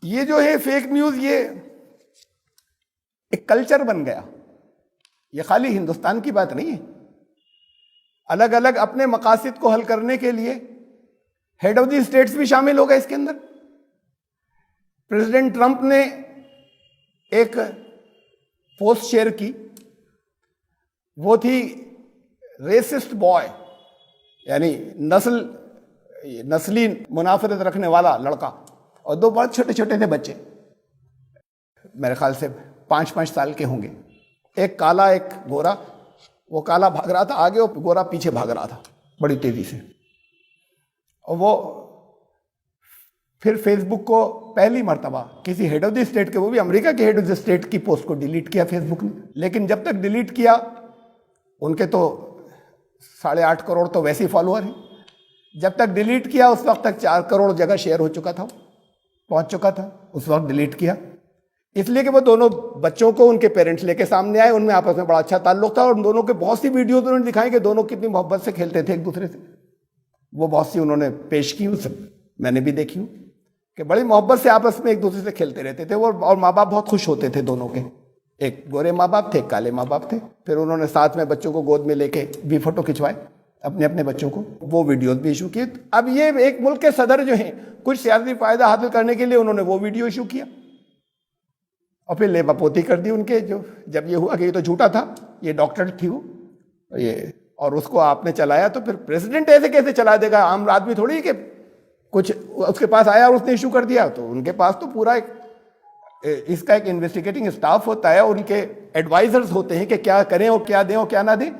یہ جو ہے فیک نیوز، یہ ایک کلچر بن گیا. یہ خالی ہندوستان کی بات نہیں ہے. الگ الگ اپنے مقاصد کو حل کرنے کے لیے ہیڈ آف دی اسٹیٹس بھی شامل ہو گئے اس کے اندر. پریزیڈنٹ ٹرمپ نے ایک پوسٹ شیئر کی، وہ تھی ریسسٹ بوائے، یعنی نسلی منافرت رکھنے والا لڑکا، اور دو بہت چھوٹے چھوٹے تھے بچے، میرے خیال سے 5 سال کے ہوں گے، ایک کالا ایک گورا. وہ کالا بھاگ رہا تھا آگے، اور گورا پیچھے بھاگ رہا تھا بڑی تیزی سے. اور وہ پھر فیس بک کو پہلی مرتبہ کسی ہیڈ آف دی اسٹیٹ کے، وہ بھی امریکہ کے ہیڈ آف دی اسٹیٹ کی پوسٹ کو ڈیلیٹ کیا فیس بک نے. لیکن جب تک ڈیلیٹ کیا، ان کے تو 8.5 کروڑ تو ویسے ہی فالوور ہیں، جب تک ڈیلیٹ کیا اس وقت تک 4 کروڑ جگہ شیئر ہو چکا تھا، پہنچ چکا تھا. اس وقت ڈیلیٹ کیا اس لیے کہ وہ دونوں بچوں کو ان کے پیرنٹس لے کے سامنے آئے، ان میں آپس میں بڑا اچھا تعلق تھا، اور ان دونوں کے بہت سی ویڈیوز انہوں نے دکھائی کہ دونوں کتنی محبت سے کھیلتے تھے ایک دوسرے سے. وہ بہت سی انہوں نے پیش کی، ان سے میں نے بھی دیکھی ہوں کہ بڑی محبت سے آپس میں ایک دوسرے سے کھیلتے رہتے تھے وہ، اور ماں باپ بہت خوش ہوتے تھے دونوں کے. ایک گورے ماں باپ تھے، ایک کالے ماں باپ تھے. پھر انہوں نے ساتھ میں بچوں کو گود میں لے کے بھی فوٹو کھنچوائے اپنے اپنے بچوں کو، وہ ویڈیوز بھی ایشو کیے. اب یہ ایک ملک کے صدر جو ہیں، کچھ سیاسی فائدہ حاصل کرنے کے لیے انہوں نے وہ ویڈیو ایشو کیا، اور پھر لیپا پوتی کر دی ان کے. جو جب یہ ہوا کہ یہ تو جھوٹا تھا، یہ ڈاکٹر تھی وہ، یہ، اور اس کو آپ نے چلایا، تو پھر پریزیڈنٹ ایسے کیسے چلا دے گا؟ عام آدمی تھوڑی کہ کچھ اس کے پاس آیا اور اس نے ایشو کر دیا. تو ان کے پاس تو پورا اس کا ایک انویسٹیگیٹنگ اسٹاف ہوتا ہے، ان کے ایڈوائزرز ہوتے ہیں کہ کیا کریں اور کیا دیں اور کیا نہ دیں.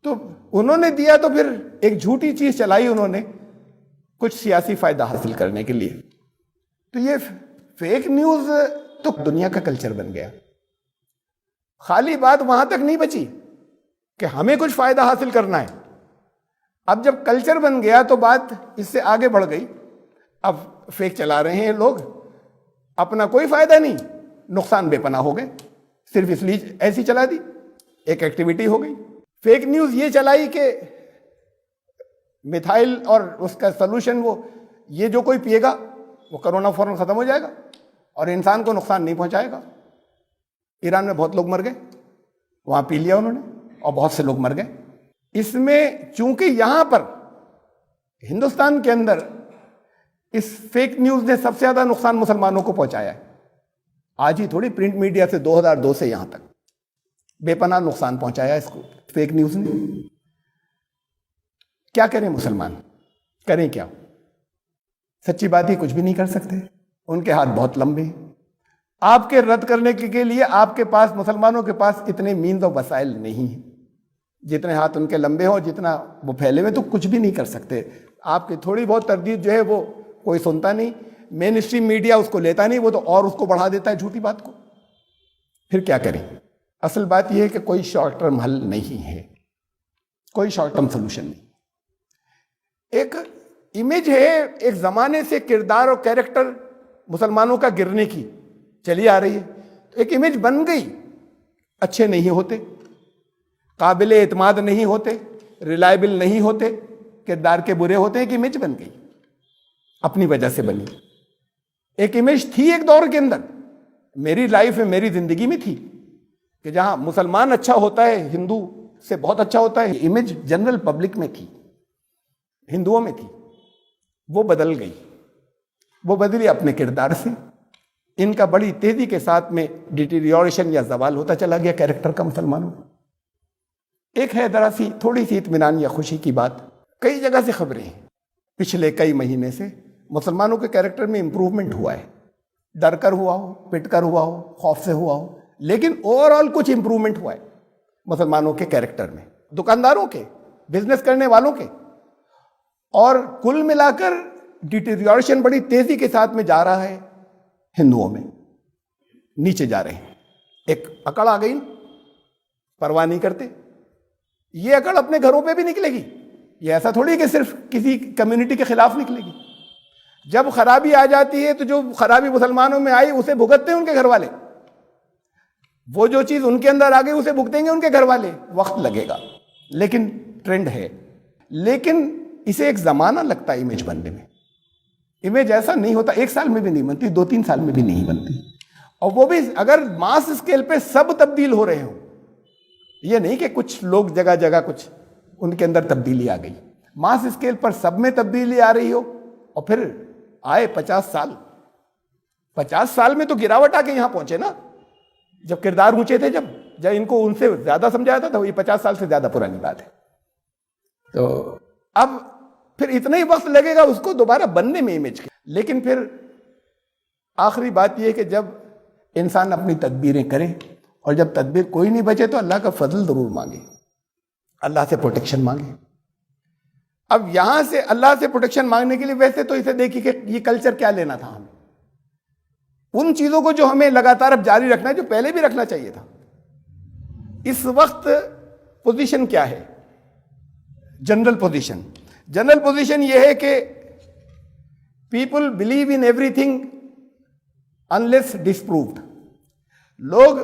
تو انہوں نے دیا، تو پھر ایک جھوٹی چیز چلائی انہوں نے کچھ سیاسی فائدہ حاصل کرنے کے لیے. تو یہ فیک نیوز تو دنیا کا کلچر بن گیا. خالی بات وہاں تک نہیں بچی کہ ہمیں کچھ فائدہ حاصل کرنا ہے. اب جب کلچر بن گیا تو بات اس سے آگے بڑھ گئی. اب فیک چلا رہے ہیں لوگ، اپنا کوئی فائدہ نہیں، نقصان بے پناہ ہو گئے، صرف اس لیے ایسی چلا دی، ایک ایکٹیویٹی ہو گئی. فیک نیوز یہ چلائی کہ میتھائل اور اس کا سلوشن، وہ یہ جو کوئی پیے گا وہ کرونا فوراً ختم ہو جائے گا اور انسان کو نقصان نہیں پہنچائے گا. ایران میں بہت لوگ مر گئے، وہاں پی لیا انہوں نے، اور بہت سے لوگ مر گئے. اس میں چونکہ یہاں پر ہندوستان کے اندر اس فیک نیوز نے سب سے زیادہ نقصان مسلمانوں کو پہنچایا ہے. آج ہی تھوڑی، پرنٹ میڈیا سے 2002 سے یہاں تک بے پناہ نقصان پہنچایا اس کو فیک نیوز نے. کیا کریں مسلمان، کریں کیا؟ سچی بات ہی کچھ بھی نہیں کر سکتے، ان کے ہاتھ بہت لمبے ہیں. آپ کے رد کرنے کے لیے آپ کے پاس، مسلمانوں کے پاس اتنے مینز و وسائل نہیں ہیں. جتنے ہاتھ ان کے لمبے ہوں، جتنا وہ پھیلے ہوئے، تو کچھ بھی نہیں کر سکتے. آپ کی تھوڑی بہت تردید جو ہے وہ کوئی سنتا نہیں، مین اسٹریم میڈیا اس کو لیتا نہیں، وہ تو اور اس کو بڑھا دیتا ہے جھوٹی بات کو. پھر کیا کریں؟ اصل بات یہ ہے کہ کوئی شارٹ ٹرم حل نہیں ہے، کوئی شارٹ ٹرم سولوشن نہیں. ایک امیج ہے، ایک زمانے سے کردار اور کیریکٹر مسلمانوں کا گرنے کی چلی آ رہی ہے. تو ایک امیج بن گئی، اچھے نہیں ہوتے، قابل اعتماد نہیں ہوتے، ریلائبل نہیں ہوتے، کردار کے برے ہوتے. ایک امیج بن گئی، اپنی وجہ سے بنی. ایک امیج تھی ایک دور کے اندر، میری لائف میں، میری زندگی میں تھی، کہ جہاں مسلمان اچھا ہوتا ہے ہندو سے بہت اچھا ہوتا ہے. امیج جنرل پبلک میں تھی، ہندوؤں میں تھی. وہ بدل گئی، وہ بدلی اپنے کردار سے. ان کا بڑی تیزی کے ساتھ میں ڈیٹیریوریشن یا زوال ہوتا چلا گیا کیریکٹر کا مسلمانوں. ایک ہے ذرا سی تھوڑی سی اطمینان یا خوشی کی بات، کئی جگہ سے خبریں ہیں پچھلے کئی مہینے سے مسلمانوں کے کیریکٹر میں امپروومنٹ ہوا ہے. ڈر کر ہوا ہو، پٹ کر ہوا ہو، خوف سے ہوا ہو، لیکن اوور آل کچھ امپروومنٹ ہوا ہے مسلمانوں کے کیریکٹر میں، دکانداروں کے، بزنس کرنے والوں کے. اور کل ملا کر ڈیٹیریوریشن بڑی تیزی کے ساتھ میں جا رہا ہے ہندوؤں میں، نیچے جا رہے ہیں. ایک اکڑ آ گئی، پرواہ نہیں کرتے. یہ اکڑ اپنے گھروں پہ بھی نکلے گی، یہ ایسا تھوڑی کہ صرف کسی کمیونٹی کے خلاف نکلے گی. جب خرابی آ جاتی ہے تو جو خرابی مسلمانوں میں آئی اسے بھگتتے ہیں ان کے گھر والے، وہ جو چیز ان کے اندر آ گئی اسے بھگتیں گے ان کے گھر والے. وقت لگے گا، لیکن ٹرینڈ ہے. لیکن اسے ایک زمانہ لگتا ہے امیج بننے میں. امیج ایسا نہیں ہوتا، 1 سال میں بھی نہیں بنتی، 2-3 سال میں بھی نہیں بنتی، اور وہ بھی اگر ماس اسکیل پہ سب تبدیل ہو رہے ہوں، یہ نہیں کہ کچھ لوگ جگہ جگہ کچھ ان کے اندر تبدیلی آ گئی، ماس اسکیل پر سب میں تبدیلی آ رہی ہو، اور پھر آئے 50 سال میں تو گراوٹ آ کے یہاں پہنچے نا، جب کردار اونچے تھے، جب ان کو ان سے زیادہ سمجھایا تھا، تو یہ 50 سال سے زیادہ پرانی بات ہے. تو اب پھر اتنا ہی وقت لگے گا اس کو دوبارہ بننے میں امیج کے. لیکن پھر آخری بات یہ کہ جب انسان اپنی تدبیریں کرے، اور جب تدبیر کوئی نہیں بچے تو اللہ کا فضل ضرور مانگے، اللہ سے پروٹیکشن مانگے. اب یہاں سے اللہ سے پروٹیکشن مانگنے کے لیے ویسے تو اسے دیکھیے کہ یہ کلچر کیا لینا تھا ہمیں، ان چیزوں کو جو ہمیں لگاتار اب جاری رکھنا ہے، جو پہلے بھی رکھنا چاہیے تھا. اس وقت پوزیشن کیا ہے؟ جنرل پوزیشن یہ ہے کہ people believe in everything unless disproved. لوگ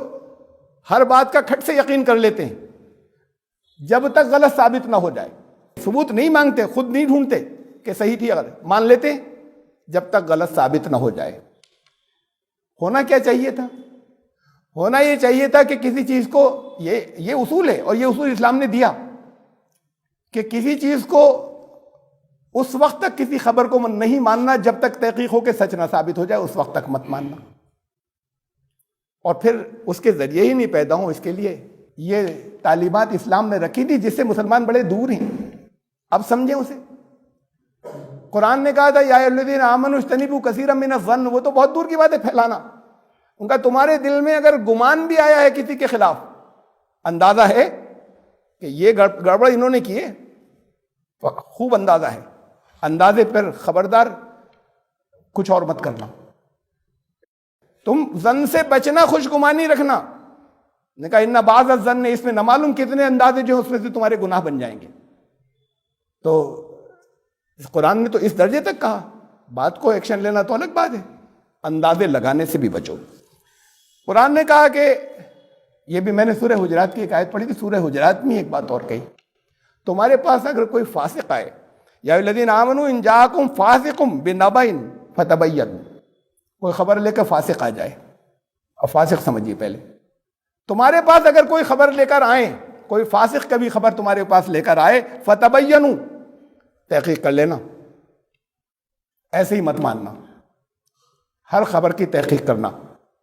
ہر بات کا کھٹ سے یقین کر لیتے ہیں جب تک غلط ثابت نہ ہو جائے. ثبوت نہیں مانگتے، خود نہیں ڈھونڈتے کہ صحیح تھی، اگر مان لیتے ہیں جب تک غلط ثابت نہ ہو جائے. ہونا کیا چاہیے تھا؟ ہونا یہ چاہیے تھا کہ کسی چیز کو، یہ اصول ہے، اور یہ اصول اسلام نے دیا کہ کسی چیز کو اس وقت تک کسی خبر کو نہیں ماننا جب تک تحقیق ہو کے سچ نہ ثابت ہو جائے، اس وقت تک مت ماننا. اور پھر اس کے ذریعے ہی نہیں پیدا ہوں، اس کے لیے یہ تعلیمات اسلام نے رکھی تھی جس سے مسلمان بڑے دور ہیں. اب سمجھیں اسے. قرآن نے کہا تھا یا الذین آمنوا اجتنبوا کثیرا من الظن، وہ تو بہت دور کی بات ہے پھیلانا. ان کا تمہارے دل میں اگر گمان بھی آیا ہے کسی کے خلاف، اندازہ ہے کہ یہ گڑبڑ انہوں نے کی ہے، خوب اندازہ ہے، اندازے پر خبردار کچھ اور مت کرنا. تم ظن سے بچنا، خوش گمانی رکھنا. نے کہا ان بعض الظن، اس میں نہ معلوم کتنے اندازے جو اس میں سے تمہارے گناہ بن جائیں گے. تو قرآن نے تو اس درجے تک کہا. بات کو ایکشن لینا تو الگ بات ہے، اندازے لگانے سے بھی بچو. قرآن نے کہا کہ یہ بھی میں نے سورہ حجرات کی ایک آیت پڑھی تھی، سورہ حجرات میں ایک بات اور کہی، تمہارے پاس اگر کوئی فاسق آئے، یا الذین آمنوا ان جاءکم فاسق بنبأ فتبینوا، کوئی خبر لے کر فاسق آ جائے، اور فاسق سمجھیے پہلے، تمہارے پاس اگر کوئی خبر لے کر آئے، کوئی فاسق کبھی خبر تمہارے پاس لے کر آئے، فتبینوا، تحقیق کر لینا، ایسے ہی مت ماننا، ہر خبر کی تحقیق کرنا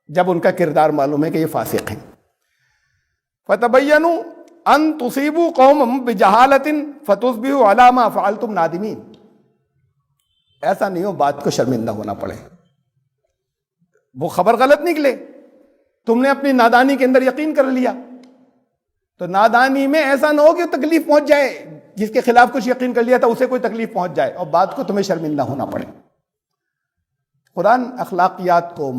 جب ان کا کردار معلوم ہے کہ یہ فاسق ہیں. فتبینوا ان تصیبوا قوما بجہالۃ فتصبحوا علی ما فعلتم نادمین. ایسا نہیں ہو بات کو شرمندہ ہونا پڑے، وہ خبر غلط نکلے، تم نے اپنی نادانی کے اندر یقین کر لیا، تو نادانی میں ایسا نہ ہو کہ تکلیف پہنچ جائے، جس کے خلاف کچھ یقین کر لیا تھا اسے کوئی تکلیف پہنچ جائے اور بات کو تمہیں شرمندہ ہونا پڑے. قرآن اخلاقیات کو،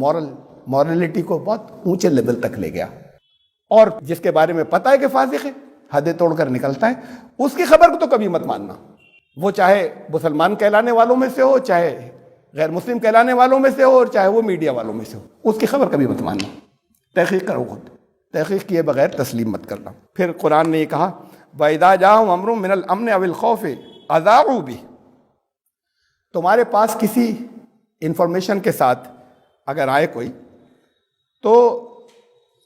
مورلٹی کو بہت اونچے لیول تک لے گیا، اور جس کے بارے میں پتہ ہے کہ فاسق ہے، حدیں توڑ کر نکلتا ہے، اس کی خبر کو تو کبھی مت ماننا، وہ چاہے مسلمان کہلانے والوں میں سے ہو، چاہے غیر مسلم کہلانے والوں میں سے ہو، اور چاہے وہ میڈیا والوں میں سے ہو، اس کی خبر کبھی مت ماننا. تحقیق کرو، خود تحقیق کیے بغیر تسلیم مت کرنا. پھر قرآن نے یہ کہا وَإِذَا جَاءَهُمْ أَمْرٌ مِّنَ الْأَمْنِ أَوِ الْخَوْفِ أَذَاعُوا بِهِ. تمہارے پاس کسی انفارمیشن کے ساتھ اگر آئے کوئی، تو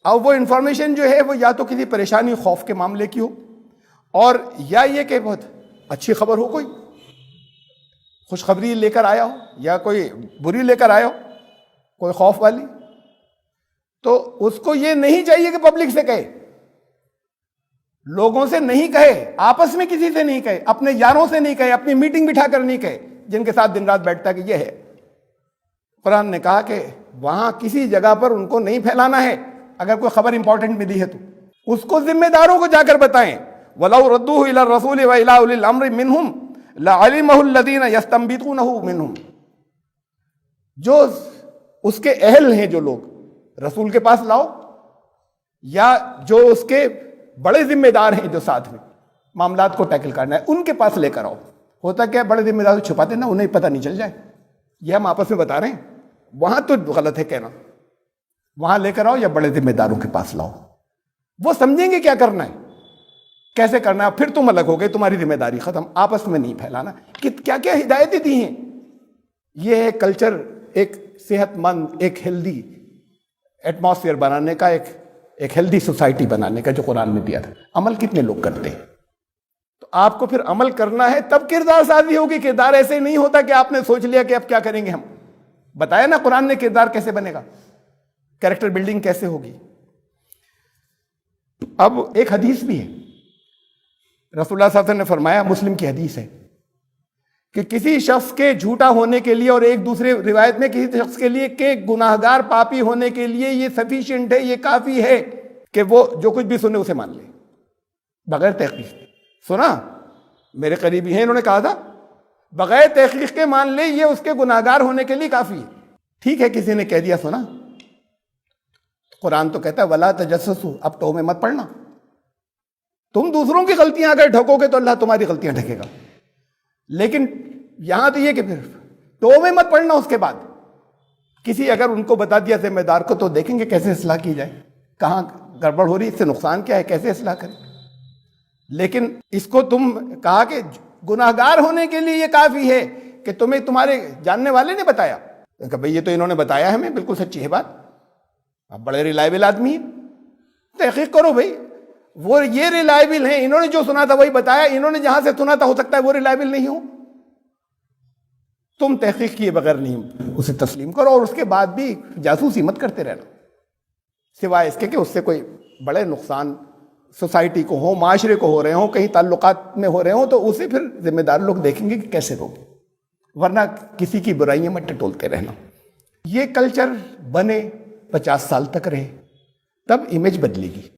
اب وہ انفارمیشن جو ہے وہ یا تو کسی پریشانی خوف کے معاملے کی ہو، اور یا یہ کہ بہت اچھی خبر ہو، کوئی خوشخبری لے کر آیا ہو، یا کوئی بری لے کر آیا ہو، کوئی خوف والی، تو اس کو یہ نہیں چاہیے کہ پبلک سے کہے، لوگوں سے نہیں کہے، آپس میں کسی سے نہیں کہے، اپنے یاروں سے نہیں کہے، اپنی میٹنگ بٹھا کر نہیں کہے جن کے ساتھ دن رات بیٹھتا ہے کہ یہ ہے. قرآن نے کہا کہ وہاں کسی جگہ پر ان کو نہیں پھیلانا ہے. اگر کوئی خبر امپورٹنٹ ملی ہے تو اس کو ذمہ داروں کو جا کر بتائیں. وَلَوْ رَدُّوهُ إِلَى الرَّسُولِ وَإِلَىٰ أُولِي الْأَمْرِ مِنْهُمْ لَعَلِمَهُ الَّذِينَ يَسْتَنبِطُونَهُ مِنْهُمْ. جو اس کے اہل ہیں، جو لوگ رسول کے پاس لاؤ، یا جو اس کے بڑے ذمہ دار ہیں جو ساتھ میں معاملات کو ٹیکل کرنا ہے، ان کے پاس لے کر آؤ. ہوتا کیا، بڑے ذمہ دار چھپاتے نا، انہیں پتہ نہیں چل جائے، یہ ہم آپس میں بتا رہے ہیں، وہاں تو غلط ہے کہنا. وہاں لے کر آؤ یا بڑے ذمہ داروں کے پاس لاؤ، وہ سمجھیں گے کیا کرنا ہے، کیسے کرنا ہے، پھر تم الگ ہو گئے، تمہاری ذمہ داری ختم. آپس میں نہیں پھیلانا. کیا کیا ہدایتیں دی ہیں یہ ہے کلچر، ایک صحت مند، ایک ہیلدی ایٹماسفیئر بنانے کا، ایک ہیلدی سوسائٹی بنانے کا جو قرآن نے دیا تھا۔ عمل کتنے لوگ کرتے ہیں؟ تو آپ کو پھر عمل کرنا ہے، تب کردار سازی ہوگی۔ کردار ایسے نہیں ہوتا کہ آپ نے سوچ لیا کہ اب کیا کریں گے ہم۔ بتایا نا قرآن نے کردار کیسے بنے گا، کیریکٹر بلڈنگ کیسے ہوگی۔ اب ایک حدیث بھی ہے، رسول اللہ صلی اللہ علیہ وسلم نے فرمایا، مسلم کی حدیث ہے، کہ کسی شخص کے جھوٹا ہونے کے لیے، اور ایک دوسرے روایت میں کسی شخص کے لیے کہ گناہگار پاپی ہونے کے لیے یہ سفیشینٹ ہے، یہ کافی ہے کہ وہ جو کچھ بھی سنے اسے مان لے بغیر تحقیق۔ سنا، میرے قریبی ہیں، انہوں نے کہا تھا بغیر تحقیق کے مان لے، یہ اس کے گناہگار ہونے کے لیے کافی ہے۔ ٹھیک ہے، کسی نے کہہ دیا سنا، قرآن تو کہتا ہے وَلَا تَجَسَّسُوا، اب تو میں مت پڑھنا۔ تم دوسروں کی غلطیاں اگر ڈھکو گے تو اللہ تمہاری غلطیاں ڈھکے گا، لیکن یہاں تو یہ کہ پھر تو میں مت پڑھنا۔ اس کے بعد کسی اگر ان کو بتا دیا ذمہ دار کو، تو دیکھیں گے کیسے اصلاح کی جائے، کہاں گڑبڑ ہو رہی، اس سے نقصان کیا ہے، کیسے اصلاح کریں۔ لیکن اس کو تم کہا کہ گناہگار ہونے کے لیے یہ کافی ہے کہ تمہیں تمہارے جاننے والے نے بتایا، کہ بھئی یہ تو انہوں نے بتایا ہے، ہمیں بالکل سچی ہے بات، اب بڑے ریلائبل آدمی ہیں، تحقیق کرو بھئی، وہ یہ ریلائبل ہیں، انہوں نے جو سنا تھا وہی بتایا، انہوں نے جہاں سے سنا تھا ہو سکتا ہے وہ ریلائبل نہیں ہو۔ تم تحقیق کیے بغیر نہیں اسے تسلیم کرو، اور اس کے بعد بھی جاسوسی مت کرتے رہنا، سوائے اس کے کہ اس سے کوئی بڑے نقصان سوسائٹی کو ہو، معاشرے کو ہو رہے ہوں، کہیں تعلقات میں ہو رہے ہوں، تو اسے پھر ذمہ دار لوگ دیکھیں گے کہ کیسے روکیں، ورنہ کسی کی برائیاں مت ٹٹولتے رہنا۔ یہ کلچر بنے 50 سال تک رہے، تب امیج بدلے گی۔